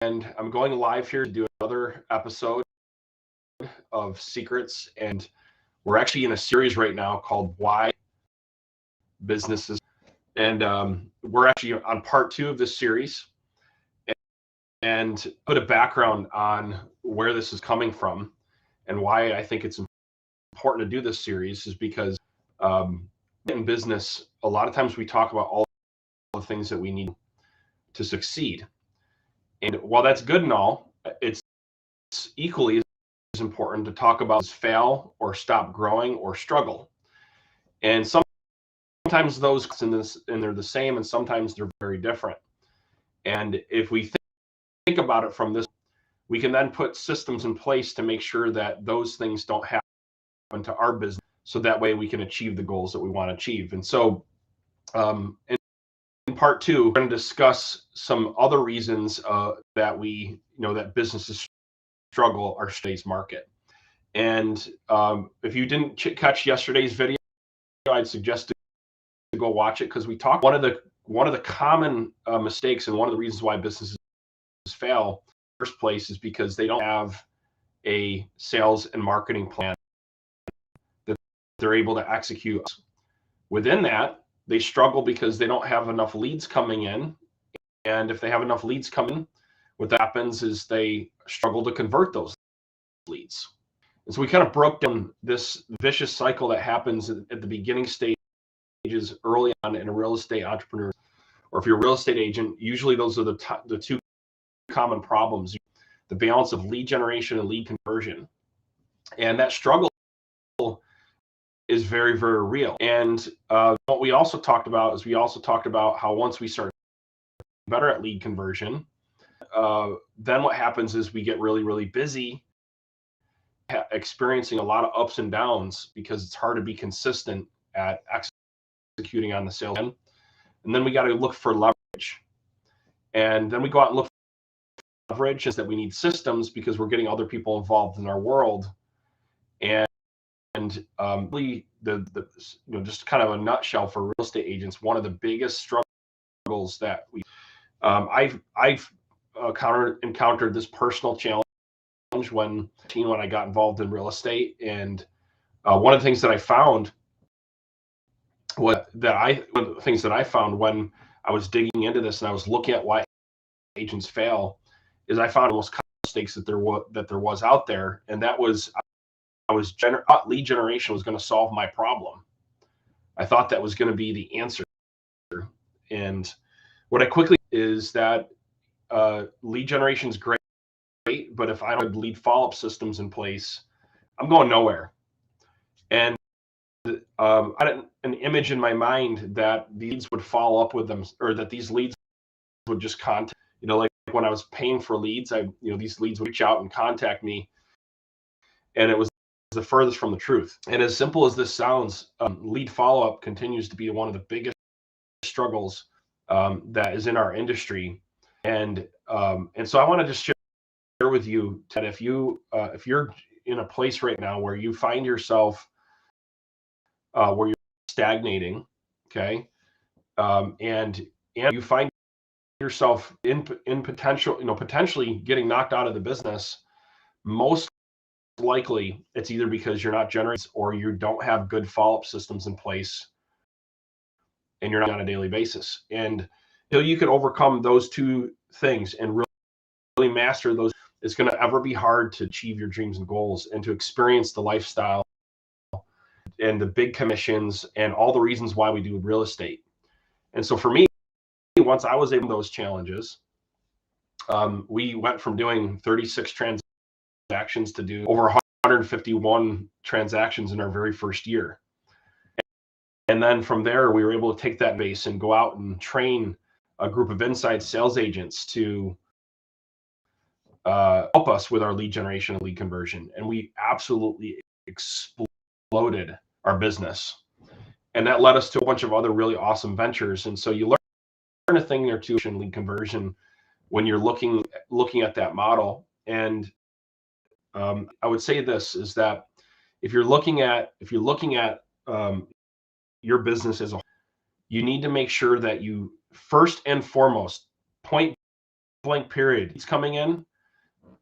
and I'm going live here to do another episode of Secrets. And we're actually in a series right now called Why Businesses. And we're actually on part 2 of this series. And put a background on where this is coming from and why I think it's important to do this series is because in business, a lot of times we talk about all the things that we need to succeed. And while that's good and all, it's equally as important to talk about fail or stop growing or struggle. And sometimes those and they're the same, and sometimes they're very different. And if we think about it from this, we can then put systems in place to make sure that those things don't happen to our business, so that way we can achieve the goals that we want to achieve. And so in part 2, we're going to discuss some other reasons that that businesses struggle our today's market. And if you didn't catch yesterday's video, I'd suggest to go watch it, because we talked one of the common mistakes, and one of the reasons why businesses fail in the first place is because they don't have a sales and marketing plan that they're able to execute. Within that, they struggle because they don't have enough leads coming in. And if they have enough leads coming, what happens is they struggle to convert those leads. And so we kind of broke down this vicious cycle that happens at the beginning stages early on in a real estate entrepreneur, or if you're a real estate agent. Usually those are the two common problems: the balance of lead generation and lead conversion. And that struggle is very, very real. And what we also talked about is how once we start better at lead conversion, then what happens is we get really, really busy, experiencing a lot of ups and downs because it's hard to be consistent at executing on the sales end. And then we got to look for leverage. And then we go out and look for leverage, is that we need systems because we're getting other people involved in our world. And really, just kind of a nutshell for real estate agents, one of the biggest struggles that I've encountered this personal challenge when I got involved in real estate. And one of the things that I found one of the things that I found when I was digging into this and I was looking at why agents fail is I found almost mistakes that there was out there, and that was lead generation was going to solve my problem. I thought that was going to be the answer. And what I quickly is that lead generation is great, but if I don't have lead follow-up systems in place, I'm going nowhere. And I had an image in my mind that these would follow up with them, or that these leads would just contact, like when I was paying for leads, these leads would reach out and contact me, and it was the furthest from the truth. And as simple as this sounds, lead follow-up continues to be one of the biggest struggles that is in our industry. And so I want to just share with you that if you're in a place right now where you find yourself where you're stagnating, okay, and you find yourself in potentially getting knocked out of the business, most likely it's either because you're not generating or you don't have good follow-up systems in place, and you're not on a daily basis. And until you can overcome those two things and really master those, it's going to ever be hard to achieve your dreams and goals and to experience the lifestyle and the big commissions and all the reasons why we do real estate. And so for me, once I was able to those challenges, we went from doing 36 transactions to do over 151 transactions in our very first year. And then from there, we were able to take that base and go out and train a group of inside sales agents to help us with our lead generation and lead conversion. And we absolutely exploded our business. And that led us to a bunch of other really awesome ventures. And so you learn a thing or two in lead conversion when you're looking at that model. And I would say this is that if you're looking at your business as a whole, you need to make sure that you first and foremost, point blank period. It's coming in,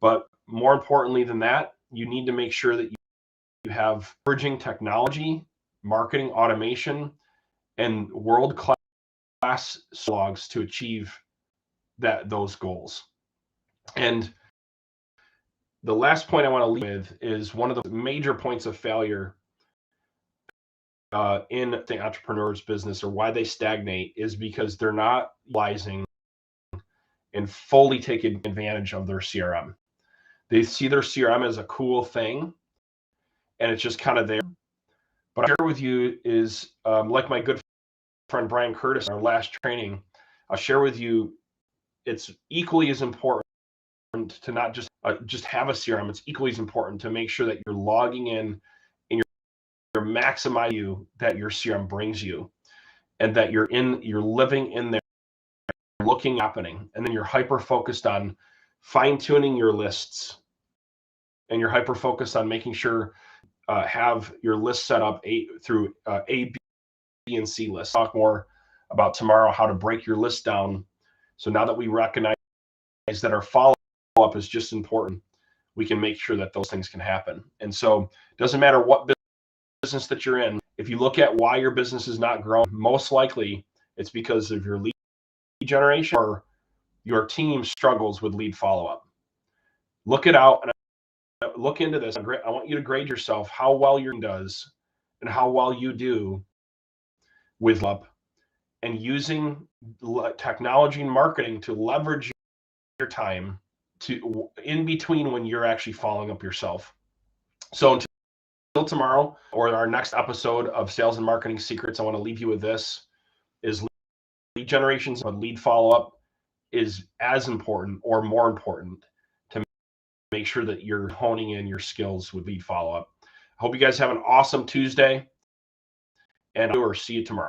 but more importantly than that, you need to make sure that you have emerging technology, marketing automation, and world-class logs to achieve those goals. And the last point I want to leave with is one of the major points of failure in the entrepreneur's business, or why they stagnate, is because they're not utilizing and fully taking advantage of their CRM. They see their CRM as a cool thing, and it's just kind of there. But I'll share with you is, like my good friend Brian Curtis in our last training, I'll share with you, it's equally as important to not just have a CRM. It's equally as important to make sure that you're logging in and you're maximizing that your CRM brings you, and that you're living in there, looking happening, and then you're hyper focused on fine-tuning your lists, and you're hyper focused on making sure have your list set up through A, B, and C lists. Talk more about tomorrow how to break your list down. So now that we recognize that our follow-up is just important, we can make sure that those things can happen. And so it doesn't matter what business that you're in. If you look at why your business is not growing, most likely it's because of your lead generation, or your team struggles with lead follow-up. Look it out and look into this. I want you to grade yourself how well your team does and how well you do with up, and using technology and marketing to leverage your time to in between when you're actually following up yourself. So until tomorrow or our next episode of Sales and Marketing Secrets, I want to leave you with this: is lead generation, but lead follow-up is as important or more important to make sure that you're honing in your skills with lead follow-up. I hope you guys have an awesome Tuesday, and I'll see you tomorrow.